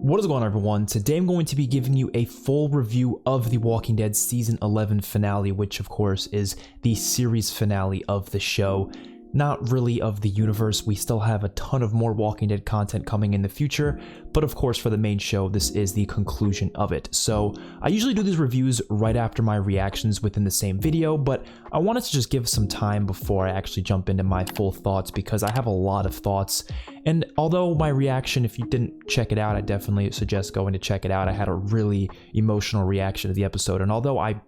What is going on, everyone? Today I'm going to be giving you a full review of The Walking Dead Season 11 finale, which of course is the series finale of the show. Not really of the universe. We still have a ton of more Walking Dead content coming in the future, but of course for the main show, this is the conclusion of it. So I usually do these reviews right after my reactions within the same video, but I wanted to just give some time before I actually jump into my full thoughts because I have a lot of thoughts. And although my reaction, if you didn't check it out, I definitely suggest going to check it out. I had a really emotional reaction to the episode, and although I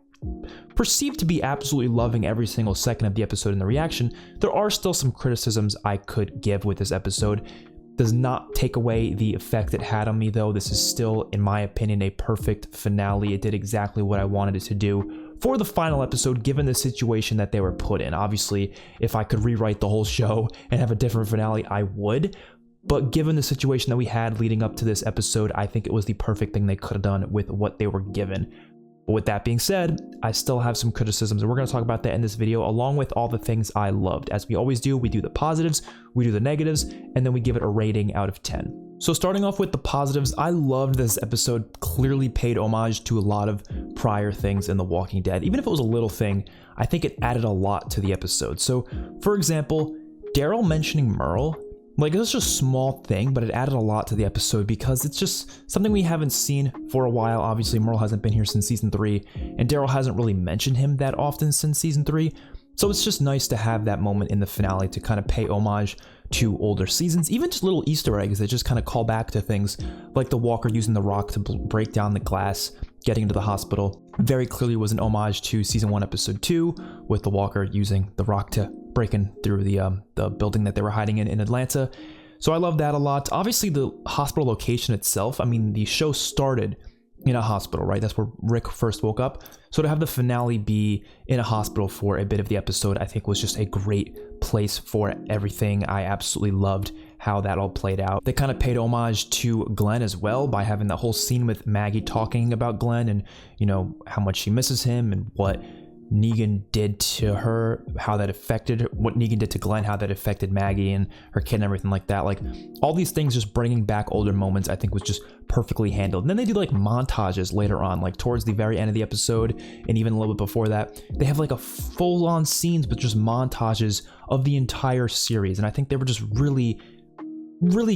perceived to be absolutely loving every single second of the episode in the reaction, there are still some criticisms I could give with this episode. Does not take away the effect it had on me though. This is still, in my opinion, a perfect finale. It did exactly what I wanted it to do for the final episode, given the situation that they were put in. Obviously, if I could rewrite the whole show and have a different finale, I would. But given the situation that we had leading up to this episode, I think it was the perfect thing they could have done with what they were given. But with that being said, I still have some criticisms, and we're going to talk about that in this video, along with all the things I loved. As we always do, we do the positives, we do the negatives, and then we give it a rating out of 10. So starting off with the positives, I loved this episode. Clearly paid homage to a lot of prior things in The Walking Dead. Even if it was a little thing, I think it added a lot to the episode. So, for example, Daryl mentioning Merle, like, it was just a small thing, but it added a lot to the episode because it's just something we haven't seen for a while. Obviously, Merle hasn't been here since season 3, and Daryl hasn't really mentioned him that often since season 3. So it's just nice to have that moment in the finale to kind of pay homage to older seasons, even just little Easter eggs that just kind of call back to things like the Walker using the rock to break down the glass, getting into the hospital. Very clearly was an homage to season 1, episode 2, with the Walker using the rock to break in through the building that they were hiding in Atlanta. So I love that a lot. Obviously, the hospital location itself, I mean, the show started in a hospital, right? That's where Rick first woke up. So to have the finale be in a hospital for a bit of the episode, I think was just a great place for everything. I absolutely loved how that all played out. They kind of paid homage to Glenn as well by having that whole scene with Maggie talking about Glenn and, you know, how much she misses him and what Negan did to her, how that affected what Negan did to Glenn, how that affected Maggie and her kid and everything like that. Like, all these things just bringing back older moments, I think was just perfectly handled. And then they do like montages later on, like towards the very end of the episode and even a little bit before that. They have like a full-on scenes with just montages of the entire series, and I think they were just really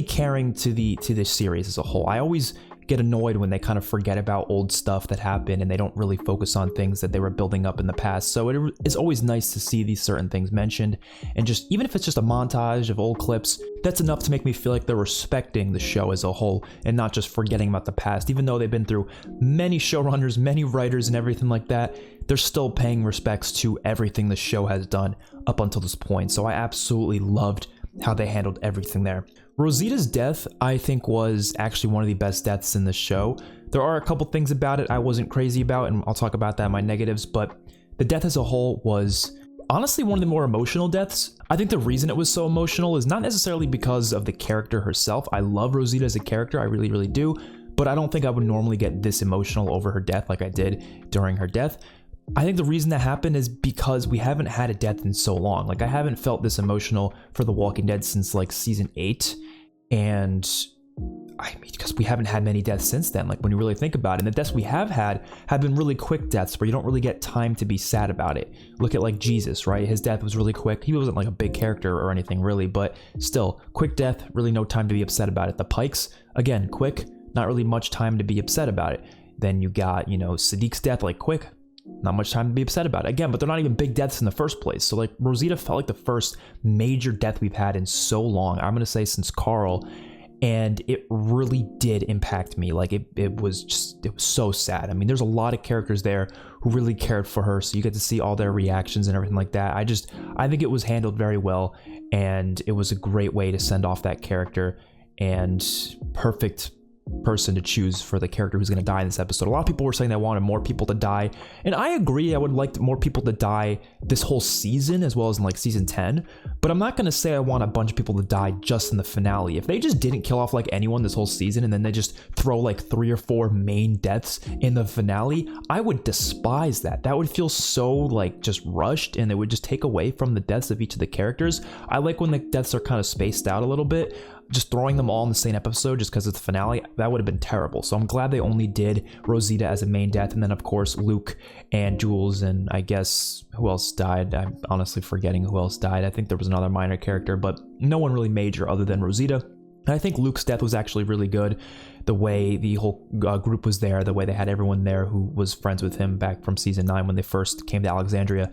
caring to this series as a whole. I always get annoyed when they kind of forget about old stuff that happened and they don't really focus on things that they were building up in the past. So it is always nice to see these certain things mentioned, and just even if it's just a montage of old clips, that's enough to make me feel like they're respecting the show as a whole and not just forgetting about the past. Even though they've been through many showrunners, many writers and everything like that, they're still paying respects to everything the show has done up until this point. So I absolutely loved how they handled everything there. Rosita's death, I think, was actually one of the best deaths in the show. There are a couple things about it I wasn't crazy about, and I'll talk about that in my negatives, but the death as a whole was honestly one of the more emotional deaths. I think the reason it was so emotional is not necessarily because of the character herself. I love Rosita as a character, I really, really do, but I don't think I would normally get this emotional over her death like I did during her death. I think the reason that happened is because we haven't had a death in so long. Like, I haven't felt this emotional for The Walking Dead since like season 8, and I mean, because we haven't had many deaths since then, like when you really think about it. And the deaths we have had have been really quick deaths where you don't really get time to be sad about it. Look at like Jesus, right? His death was really quick. He wasn't like a big character or anything really, but still, quick death, really no time to be upset about it. The Pikes, again, quick, not really much time to be upset about it. Then you got, you know, Sadiq's death, like quick, not much time to be upset about it. Again, but they're not even big deaths in the first place. So like Rosita felt like the first major death we've had in so long. I'm going to say since Carl. And it really did impact me. Like it was so sad. I mean, there's a lot of characters there who really cared for her. So you get to see all their reactions and everything like that. I think it was handled very well. And it was a great way to send off that character, and perfect person to choose for the character who's going to die in this episode. A lot of people were saying they wanted more people to die, and I agree. I would like more people to die this whole season as well as in like season 10, but I'm not going to say I want a bunch of people to die just in the finale. If they just didn't kill off like anyone this whole season and then they just throw like 3 or 4 main deaths in the finale, I would despise that. That would feel so like just rushed, and it would just take away from the deaths of each of the characters. I like when the deaths are kind of spaced out a little bit. just throwing them all in the same episode just because it's the finale, that would have been terrible. So I'm glad they only did Rosita as a main death, and then of course Luke and Jules, and I guess who else died? I'm honestly forgetting who else died. I think there was another minor character, but no one really major other than Rosita. And I think Luke's death was actually really good. The way the whole group was there, the way they had everyone there who was friends with him back from season 9 when they first came to Alexandria.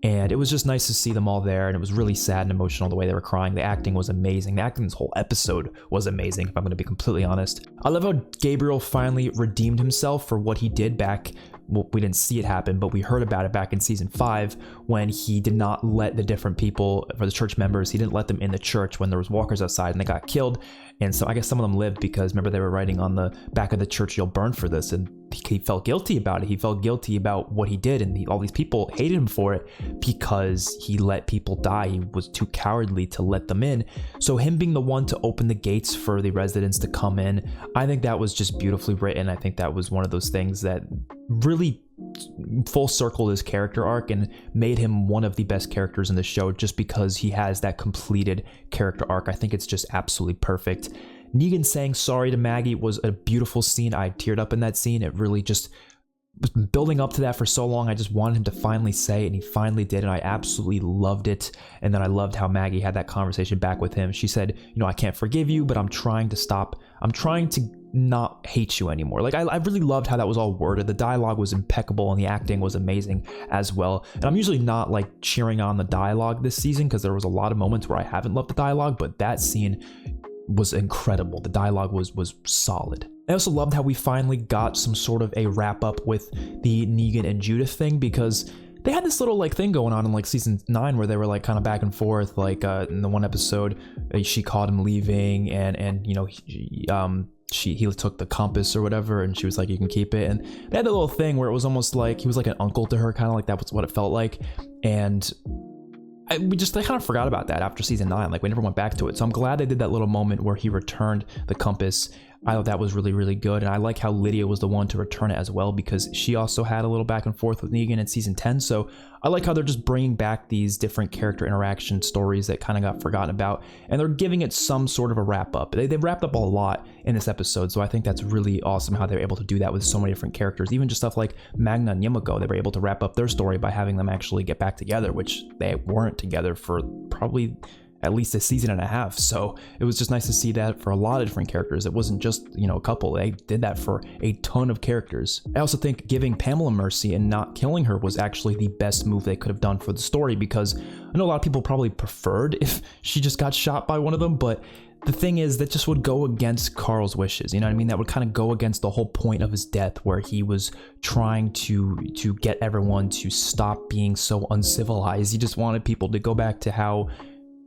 And it was just nice to see them all there, and it was really sad and emotional the way they were crying. The acting was amazing. The acting this whole episode was amazing, if I'm going to be completely honest. I love how Gabriel finally redeemed himself for what he did back. Well, we didn't see it happen, but we heard about it back in season 5 when he did not let the different people, for the church members, he didn't let them in the church when there was walkers outside and they got killed. And so I guess some of them lived because remember they were writing on the back of the church, "You'll burn for this," and he felt guilty about it. He felt guilty about what he did, and all these people hated him for it because he let people die. He was too cowardly to let them in. So him being the one to open the gates for the residents to come in, I think that was just beautifully written. I think that was one of those things that really full circled his character arc and made him one of the best characters in the show just because he has that completed character arc. I think it's just absolutely perfect. Negan saying sorry to Maggie was a beautiful scene. I teared up in that scene. It really just was building up to that for so long. I just wanted him to finally say it, and he finally did, and I absolutely loved it. And then I loved how Maggie had that conversation back with him. She said, you know, I can't forgive you, but I'm trying to stop. I'm trying to not hate you anymore. Like, I really loved how that was all worded. The dialogue was impeccable and the acting was amazing as well. And I'm usually not like cheering on the dialogue this season because there was a lot of moments where I haven't loved the dialogue, but that scene was incredible. The dialogue was solid. I also loved how we finally got some sort of a wrap up with the Negan and Judith thing, because they had this little like thing going on in like season 9 where they were like kind of back and forth. Like in the one episode, she caught him leaving, and you know he took the compass or whatever, and she was like, you can keep it. And they had that little thing where it was almost like he was like an uncle to her, kind of like that was what it felt like. And they kind of forgot about that after season 9. Like we never went back to it. So I'm glad they did that little moment where he returned the compass. I thought that was really, really good. And I like how Lydia was the one to return it as well, because she also had a little back and forth with Negan in season 10. So I like how they're just bringing back these different character interaction stories that kind of got forgotten about, and they're giving it some sort of a wrap up. They wrapped up a lot in this episode. So I think that's really awesome how they're able to do that with so many different characters. Even just stuff like Magna and Yumiko, they were able to wrap up their story by having them actually get back together, which they weren't together for probably at least a season and a half. So it was just nice to see that for a lot of different characters. It wasn't just, you know, a couple. They did that for a ton of characters. I also think giving Pamela mercy and not killing her was actually the best move they could have done for the story, because I know a lot of people probably preferred if she just got shot by one of them, but the thing is that just would go against Carl's wishes. You know what I mean? That would kind of go against the whole point of his death, where he was trying to get everyone to stop being so uncivilized. He just wanted people to go back to how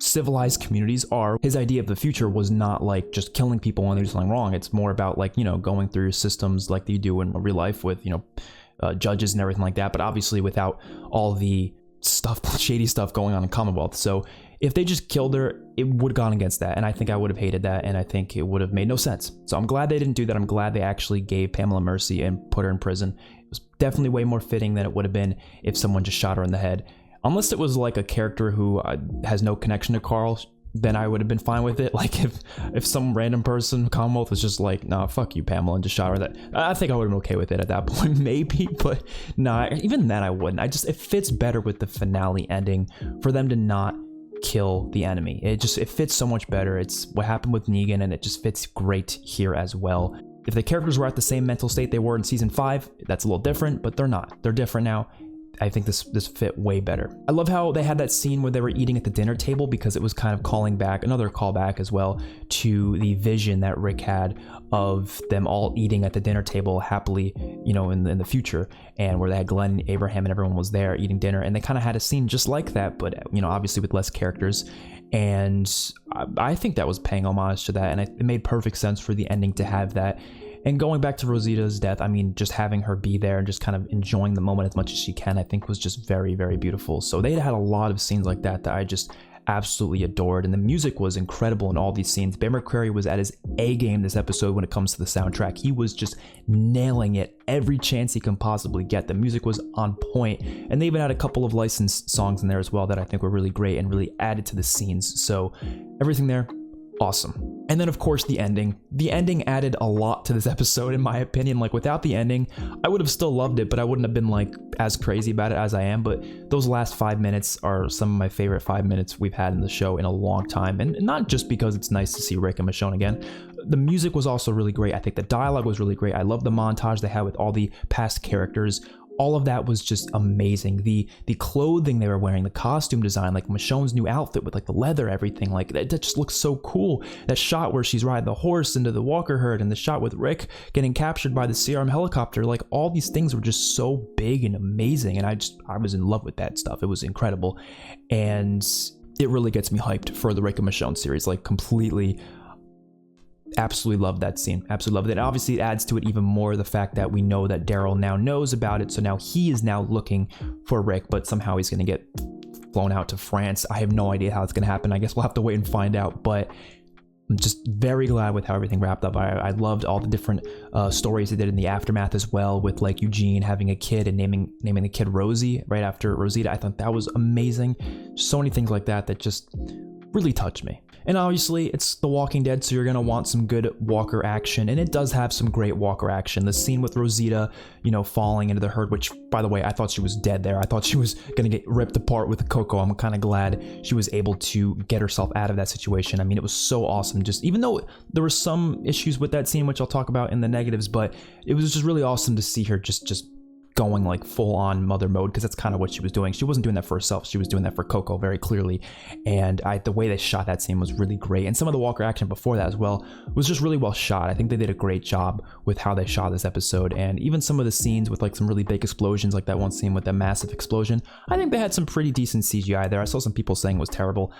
civilized communities are. His idea of the future was not like just killing people when they do something wrong. It's more about like, you know, going through systems like you do in real life with, you know, judges and everything like that, but obviously without all the stuff, shady stuff going on in Commonwealth. So if they just killed her, it would have gone against that, and I think I would have hated that, and I think it would have made no sense. So I'm glad they didn't do that. I'm glad they actually gave Pamela mercy and put her in prison. It was definitely way more fitting than it would have been if someone just shot her in the head. Unless it was like a character who has no connection to Carl, then I would have been fine with it. Like if some random person, Commonwealth, was just like, nah, fuck you, Pamela, and just shot her, that I think I would have been okay with it at that point, maybe. But nah, even then I wouldn't. It fits better with the finale ending for them to not kill the enemy. It fits so much better. It's what happened with Negan, and it just fits great here as well. If the characters were at the same mental state they were in season 5, that's a little different, but they're not. They're different now. I think this fit way better. I love how they had that scene where they were eating at the dinner table, because it was kind of calling back, another callback as well, to the vision that Rick had of them all eating at the dinner table happily, you know, in the future, and where they had Glenn, Abraham, and everyone was there eating dinner, and they kind of had a scene just like that, but, you know, obviously with less characters. And I think that was paying homage to that, and it made perfect sense for the ending to have that. And going back to Rosita's death, I mean, just having her be there and just kind of enjoying the moment as much as she can, I think was just very, very beautiful. So they had a lot of scenes like that I just absolutely adored. And the music was incredible in all these scenes. Bear McCreary was at his A game this episode when it comes to the soundtrack. He was just nailing it every chance he can possibly get. The music was on point. And they even had a couple of licensed songs in there as well that I think were really great and really added to the scenes. So everything there, awesome. And then of course the ending. The ending added a lot to this episode in my opinion. Like without the ending, I would have still loved it, but I wouldn't have been like as crazy about it as I am. But those last 5 minutes are some of my favorite 5 minutes we've had in the show in a long time. And not just because it's nice to see Rick and Michonne again. The music was also really great. I think the dialogue was really great. I love the montage they had with all the past characters. All of that was just amazing. The clothing they were wearing, the costume design, like Michonne's new outfit with like the leather, everything, like that just looks so cool. That shot where she's riding the horse into the walker herd, and the shot with Rick getting captured by the CRM helicopter, like all these things were just so big and amazing. And I was in love with that stuff. It was incredible. And it really gets me hyped for the Rick and Michonne series, like completely. Absolutely love that scene. Absolutely love it. And obviously it adds to it even more the fact that we know that Daryl now knows about it. So now he is now looking for Rick, but somehow he's going to get flown out to France. I have no idea how it's going to happen. I guess we'll have to wait and find out. But I'm just very glad with how everything wrapped up. I loved all the different stories they did in the aftermath as well, with like Eugene having a kid and naming the kid Rosie right after Rosita. I thought that was amazing. So many things like that just really touched me. And obviously it's The Walking Dead, so you're gonna want some good Walker action, and it does have some great Walker action. The scene with Rosita, you know, falling into the herd, which by the way, I thought she was dead there. I thought she was gonna get ripped apart with Coco. I'm kind of glad she was able to get herself out of that situation. I mean, it was so awesome. Just even though there were some issues with that scene, which I'll talk about in the negatives, but it was just really awesome to see her just going like full on mother mode, because that's kind of what she was doing. She wasn't doing that for herself. She was doing that for Coco very clearly. And the way they shot that scene was really great. And some of the Walker action before that as well was just really well shot. I think they did a great job with how they shot this episode. And even some of the scenes with like some really big explosions, like that one scene with that massive explosion, I think they had some pretty decent CGI there. I saw some people saying it was terrible.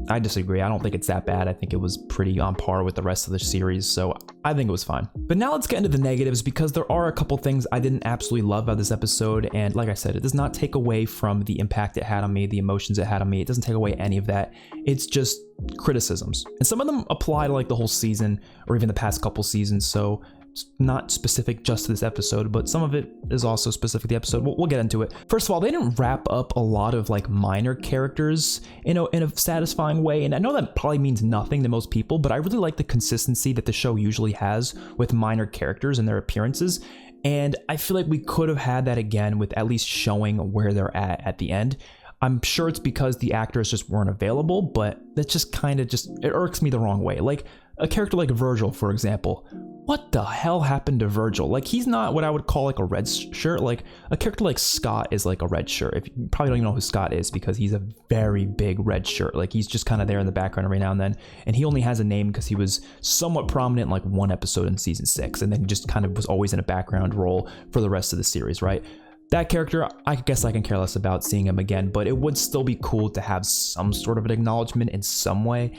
I disagree. I don't think it's that bad. I think it was pretty on par with the rest of the series, so I think it was fine. But now let's get into the negatives, because there are a couple things I didn't absolutely love about this episode, and like I said, it does not take away from the impact it had on me, the emotions it had on me. It doesn't take away any of that. It's just criticisms. And some of them apply to like the whole season or even the past couple seasons, so it's not specific just to this episode, but some of it is also specific to the episode. We'll get into it. First of all, they didn't wrap up a lot of like minor characters in a satisfying way, and I know that probably means nothing to most people, but I really like the consistency that the show usually has with minor characters and their appearances, and I feel like we could have had that again with at least showing where they're at the end. I'm sure it's because the actors just weren't available, but that just kind of it irks me the wrong way. Like a character like Virgil, for example. What the hell happened to Virgil? Like, he's not what I would call like a red shirt. Like a character like Scott is like a red shirt. If you probably don't even know who Scott is, because he's a very big red shirt. Like he's just kind of there in the background every now and then. And he only has a name because he was somewhat prominent in like one episode in season 6. And then he just kind of was always in a background role for the rest of the series, right? That character, I guess I can care less about seeing him again, but it would still be cool to have some sort of an acknowledgement in some way.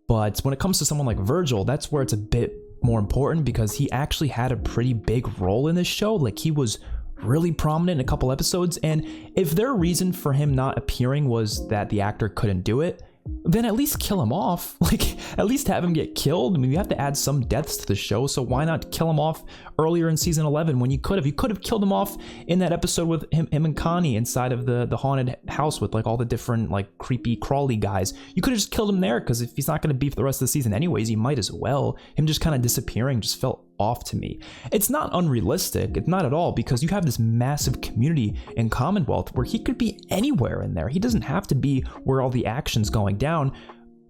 But when it comes to someone like Virgil, that's where it's a bit more important, because he actually had a pretty big role in this show. Like he was really prominent in a couple episodes, and if their reason for him not appearing was that the actor couldn't do it, then at least kill him off. Like at least have him get killed. I mean, you have to add some deaths to the show, so why not kill him off earlier in season 11 when you could have killed him off in that episode with him and Connie inside of the haunted house with like all the different like creepy crawly guys. You could have just killed him there, because if he's not going to be for the rest of the season anyways, you might as well. Him just kind of disappearing just felt off to me. It's not unrealistic, it's not at all, because you have this massive community in Commonwealth where he could be anywhere in there. He doesn't have to be where all the action's going down,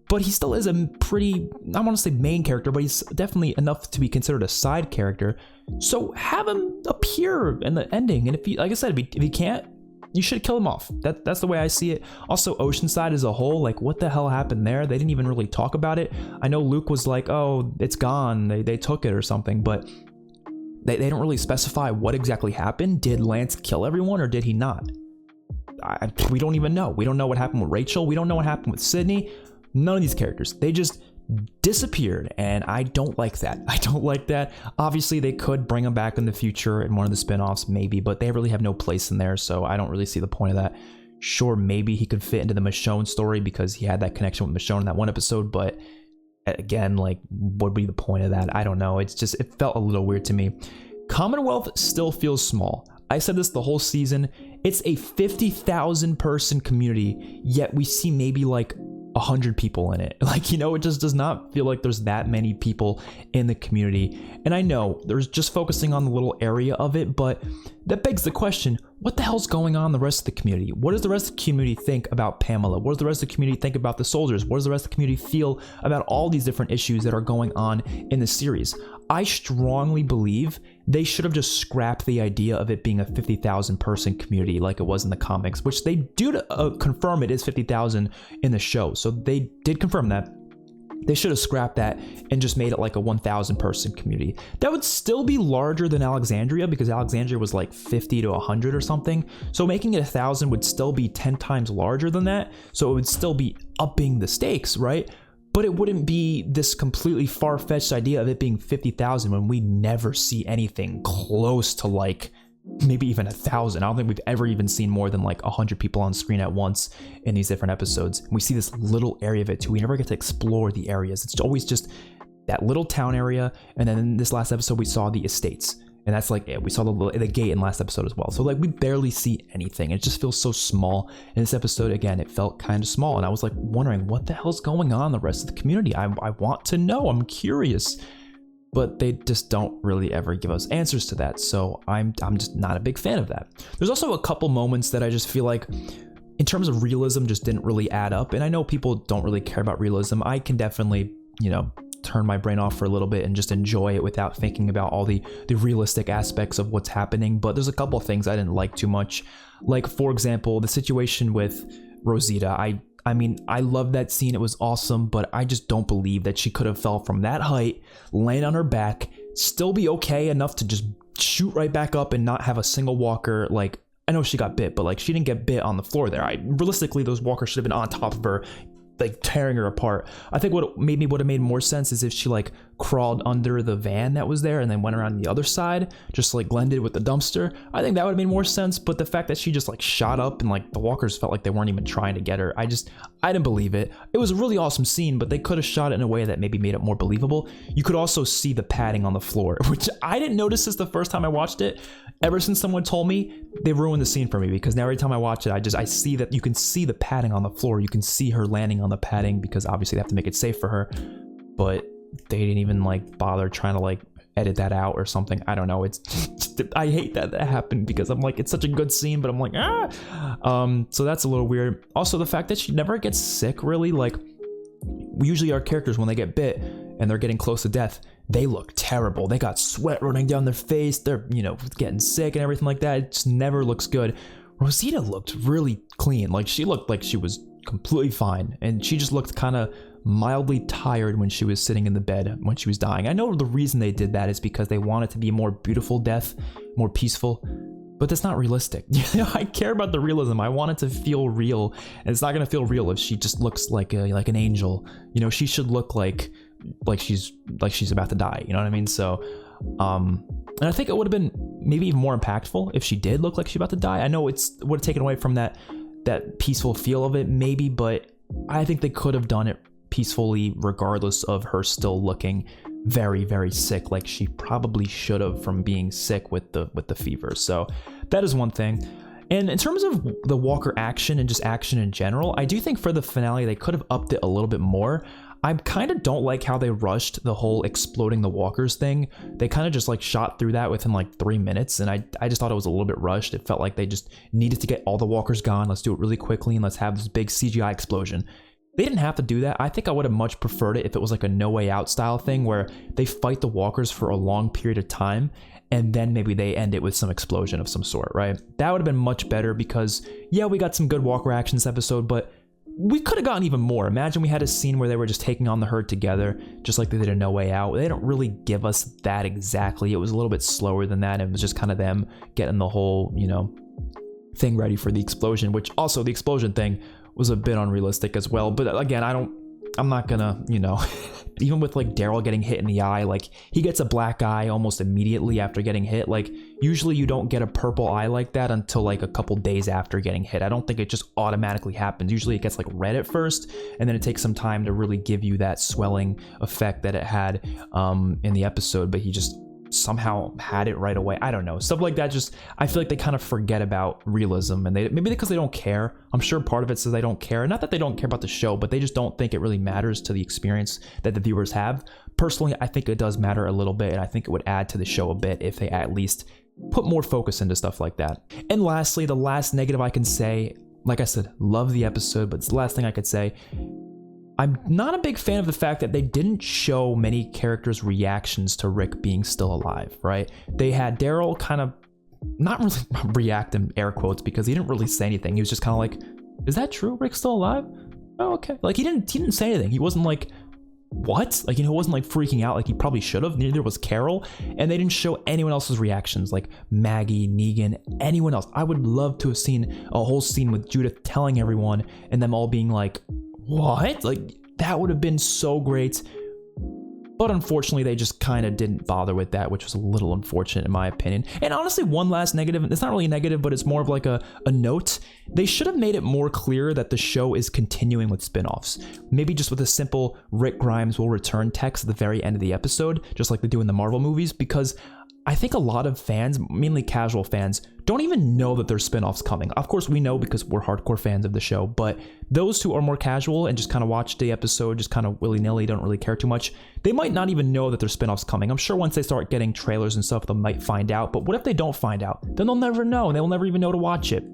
but he still is a pretty, I want to say main character, but he's definitely enough to be considered a side character. So have him appear in the ending, and if he, like I said, if he can't, you should kill him off. That's the way I see it. Also, Oceanside as a whole, like what the hell happened there? They didn't even really talk about it. I know Luke was like, oh, it's gone, they took it or something, but they don't really specify what exactly happened. Did Lance kill everyone or did he not? We don't even know. We don't know what happened with Rachel. We don't know what happened with Sydney. None of these characters. They just disappeared, and I don't like that. I don't like that. Obviously, they could bring them back in the future in one of the spin-offs, maybe, but they really have no place in there, so I don't really see the point of that. Sure, maybe he could fit into the Michonne story because he had that connection with Michonne in that one episode, but again, like, what would be the point of that? I don't know. It felt a little weird to me. Commonwealth still feels small. I said this the whole season. It's a 50,000 person community, yet we see maybe like 100 people in it. Like, you know, it just does not feel like there's that many people in the community. And I know there's just focusing on the little area of it, but that begs the question, what the hell's going on in the rest of the community? What does the rest of the community think about Pamela? What does the rest of the community think about the soldiers? What does the rest of the community feel about all these different issues that are going on in the series? I strongly believe they should have just scrapped the idea of it being a 50,000 person community like it was in the comics, which they do confirm it is 50,000 in the show. So they did confirm that. They should have scrapped that and just made it like a 1,000 person community. That would still be larger than Alexandria, because Alexandria was like 50 to 100 or something. So making it 1,000 would still be 10 times larger than that. So it would still be upping the stakes, right? But it wouldn't be this completely far-fetched idea of it being 50,000 when we never see anything close to like maybe even 1,000. I don't think we've ever even seen more than like 100 people on screen at once in these different episodes. We see this little area of it too. We never get to explore the areas. It's always just that little town area. And then in this last episode, we saw the estates. And that's like it. We saw the gate in last episode as well. So like we barely see anything. It just feels so small. In this episode, again, it felt kind of small. And I was like wondering what the hell's going on in the rest of the community. I want to know. I'm curious. But they just don't really ever give us answers to that. So I'm just not a big fan of that. There's also a couple moments that I just feel like in terms of realism just didn't really add up. And I know people don't really care about realism. I can definitely, you know, turn my brain off for a little bit and just enjoy it without thinking about all the realistic aspects of what's happening. But there's a couple of things I didn't like too much. Like, for example, the situation with Rosita. I mean, I love that scene. It was awesome, but I just don't believe that she could have fell from that height, land on her back, still be okay enough to just shoot right back up and not have a single walker. Like, I know she got bit, but like she didn't get bit on the floor there. Realistically, those walkers should have been on top of her, like tearing her apart. I think what maybe would have made more sense is if she like crawled under the van that was there and then went around the other side, just like Glenn did with the dumpster. I think that would have made more sense. But the fact that she just like shot up and like the walkers felt like they weren't even trying to get her, I didn't believe it. It was a really awesome scene, but they could have shot it in a way that maybe made it more believable. You could also see the padding on the floor, which I didn't notice this the first time I watched it. Ever since someone told me, they ruined the scene for me, because now every time I watch it, I see that you can see the padding on the floor. You can see her landing on the padding, because obviously they have to make it safe for her, but they didn't even like bother trying to like edit that out or something. I don't know. I hate that happened, because I'm like, it's such a good scene, but I'm like, so that's a little weird. Also, the fact that she never gets sick, really. Like, usually our characters, when they get bit and they're getting close to death, they look terrible. They got sweat running down their face. They're, you know, getting sick and everything like that. It just never looks good. Rosita looked really clean. Like, she looked like she was completely fine. And she just looked kind of mildly tired when she was sitting in the bed when she was dying. I know the reason they did that is because they want it to be a more beautiful death, more peaceful. But that's not realistic. You know, I care about the realism. I want it to feel real, and it's not gonna feel real if she just looks like an angel. You know, she should look like she's about to die. You know what I mean? So, and I think it would have been maybe even more impactful if she did look like she's about to die. I know it would have taken away from that peaceful feel of it, maybe, but I think they could have done it peacefully, regardless of her still looking very, very sick, like she probably should have from being sick with the fever. So that is one thing. And in terms of the Walker action and just action in general, I do think for the finale they could have upped it a little bit more. I kind of don't like how they rushed the whole exploding the walkers thing. They kind of just like shot through that within like 3 minutes, and I just thought it was a little bit rushed. It felt like they just needed to get all the walkers gone. Let's do it really quickly and let's have this big CGI explosion. They didn't have to do that. I think I would have much preferred it if it was like a No Way Out style thing where they fight the walkers for a long period of time and then maybe they end it with some explosion of some sort, right? That would have been much better, because yeah, we got some good walker action this episode, but we could have gotten even more. Imagine we had a scene where they were just taking on the herd together, just like they did in No Way Out. They don't really give us that exactly. It was a little bit slower than that. It was just kind of them getting the whole, you know, thing ready for the explosion, which also the explosion thing was a bit unrealistic as well. But again, I'm not gonna, you know, even with like Daryl getting hit in the eye, like he gets a black eye almost immediately after getting hit. Like usually you don't get a purple eye like that until like a couple days after getting hit. I don't think it just automatically happens. Usually it gets like red at first, and then it takes some time to really give you that swelling effect that it had in the episode. But he just somehow had it right away. I don't know, stuff like that. Just, I feel like they kind of forget about realism, and maybe because they don't care. I'm sure part of it says they don't care, not that they don't care about the show, but they just don't think it really matters to the experience that the viewers have. Personally, I think it does matter a little bit, and I think it would add to the show a bit if they at least put more focus into stuff like that. And lastly, the last negative I can say, like I said, love the episode, but it's the last thing I could say. I'm not a big fan of the fact that they didn't show many characters' reactions to Rick being still alive, right? They had Daryl kind of not really react in air quotes because he didn't really say anything. He was just kind of like, is that true? Rick's still alive? Oh, okay. Like he didn't say anything. He wasn't like, what? Like, he wasn't like freaking out like he probably should have. Neither was Carol. And they didn't show anyone else's reactions, like Maggie, Negan, anyone else. I would love to have seen a whole scene with Judith telling everyone and them all being like, what? Like, that would have been so great. But unfortunately, they just kind of didn't bother with that, which was a little unfortunate in my opinion. And honestly, one last negative, it's not really a negative, but it's more of like a note. They should have made it more clear that the show is continuing with spin-offs. Maybe just with a simple Rick Grimes will return text at the very end of the episode, just like they do in the Marvel movies, because I think a lot of fans, mainly casual fans, don't even know that there's spin-offs coming. Of course, we know because we're hardcore fans of the show, but those who are more casual and just kind of watch the episode just kind of willy-nilly, don't really care too much, they might not even know that there's spin-offs coming. I'm sure once they start getting trailers and stuff, they might find out, but what if they don't find out? Then they'll never know, and they'll never even know to watch it.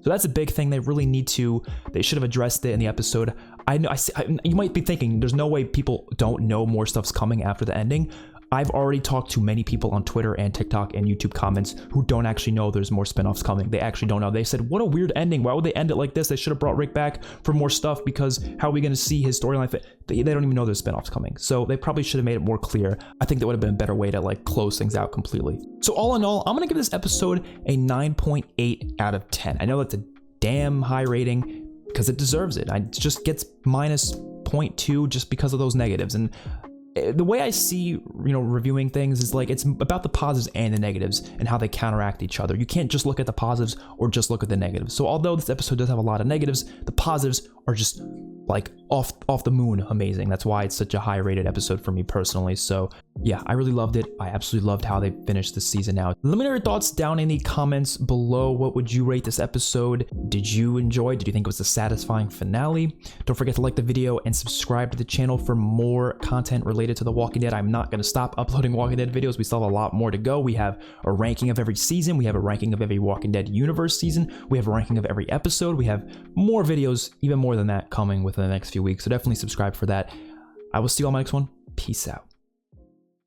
So that's a big thing. They really need to, they should have addressed it in the episode. I know, you might be thinking, there's no way people don't know more stuff's coming after the ending. I've already talked to many people on Twitter and TikTok and YouTube comments who don't actually know there's more spinoffs coming. They actually don't know. They said, what a weird ending. Why would they end it like this? They should have brought Rick back for more stuff, because how are we going to see his storyline fit? They don't even know there's spinoffs coming. So they probably should have made it more clear. I think that would have been a better way to like close things out completely. So all in all, I'm going to give this episode a 9.8 out of 10. I know that's a damn high rating because it deserves it. It just gets minus 0.2 just because of those negatives. And the way I see, reviewing things is like, it's about the positives and the negatives and how they counteract each other. You can't just look at the positives or just look at the negatives. So although this episode does have a lot of negatives, the positives are just like off the moon amazing. That's why it's such a high rated episode for me personally. So yeah, I really loved it. I absolutely loved how they finished the season out. Let me know your thoughts down in the comments below. What would you rate this episode? Did you enjoy? Did you think it was a satisfying finale? Don't forget to like the video and subscribe to the channel for more content related to The Walking Dead. I'm not going to stop uploading Walking Dead videos. We still have a lot more to go. We have a ranking of every season. We have a ranking of every Walking Dead universe season. We have a ranking of every episode. We have more videos, even more than that, coming within the next few weeks. So definitely subscribe for that. I will see you on my next one. Peace out.